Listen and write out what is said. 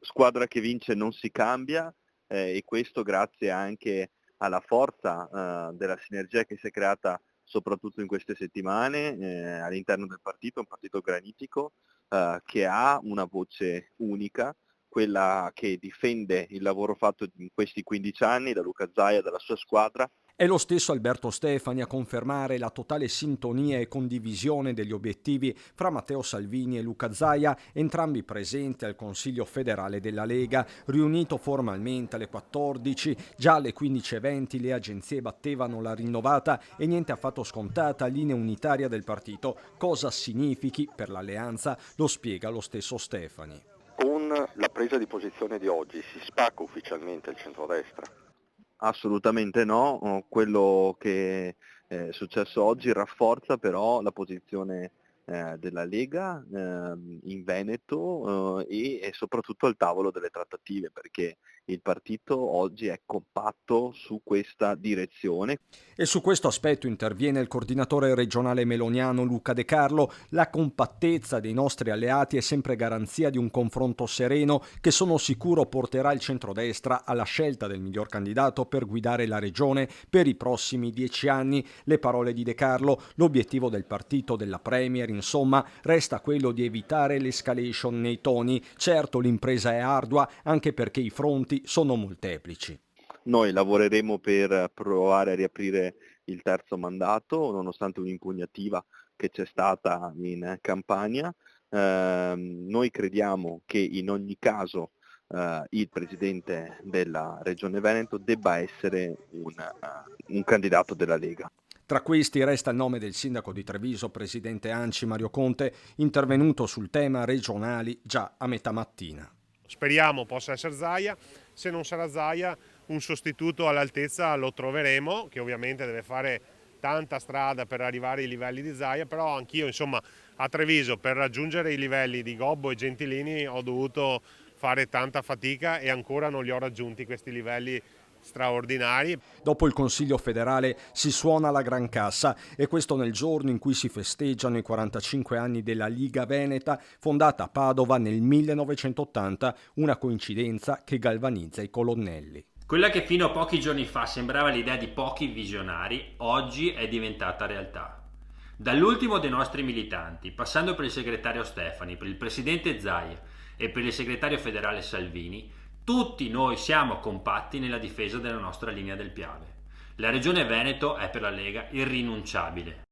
squadra che vince non si cambia, e questo grazie anche alla forza della sinergia che si è creata soprattutto in queste settimane all'interno del partito, un partito granitico che ha una voce unica, quella che difende il lavoro fatto in questi 15 anni da Luca Zaia, dalla sua squadra. È lo stesso Alberto Stefani a confermare la totale sintonia e condivisione degli obiettivi fra Matteo Salvini e Luca Zaia, entrambi presenti al Consiglio federale della Lega, riunito formalmente alle 14. Già alle 15:20 le agenzie battevano la rinnovata e niente affatto scontata linea unitaria del partito. Cosa significhi per l'alleanza lo spiega lo stesso Stefani. Con la presa di posizione di oggi si spacca ufficialmente il centrodestra? Assolutamente no, quello che è successo oggi rafforza però la posizione della Lega in Veneto e soprattutto al tavolo delle trattative, perché il partito oggi è compatto su questa direzione. E su questo aspetto interviene il coordinatore regionale meloniano Luca De Carlo. La compattezza dei nostri alleati è sempre garanzia di un confronto sereno che sono sicuro porterà il centrodestra alla scelta del miglior candidato per guidare la regione per i prossimi 10 anni. Le parole di De Carlo, l'obiettivo del partito, della Premier, insomma, resta quello di evitare l'escalation nei toni. Certo, l'impresa è ardua anche perché i fronti sono molteplici. Noi lavoreremo per provare a riaprire il terzo mandato, nonostante un'impugnativa che c'è stata in Campania. Noi crediamo che in ogni caso il Presidente della Regione Veneto debba essere un candidato della Lega. Tra questi resta il nome del sindaco di Treviso, presidente ANCI Mario Conte, intervenuto sul tema regionali già a metà mattina. Speriamo possa essere Zaia, se non sarà Zaia un sostituto all'altezza lo troveremo, che ovviamente deve fare tanta strada per arrivare ai livelli di Zaia, però anch'io insomma a Treviso per raggiungere i livelli di Gobbo e Gentilini ho dovuto fare tanta fatica e ancora non li ho raggiunti questi livelli straordinari. Dopo il Consiglio federale si suona la Gran Cassa e questo nel giorno in cui si festeggiano i 45 anni della Liga Veneta, fondata a Padova nel 1980, una coincidenza che galvanizza i colonnelli. Quella che fino a pochi giorni fa sembrava l'idea di pochi visionari, oggi è diventata realtà. Dall'ultimo dei nostri militanti, passando per il segretario Stefani, per il presidente Zaia e per il segretario federale Salvini, tutti noi siamo compatti nella difesa della nostra linea del Piave. La Regione Veneto è per la Lega irrinunciabile.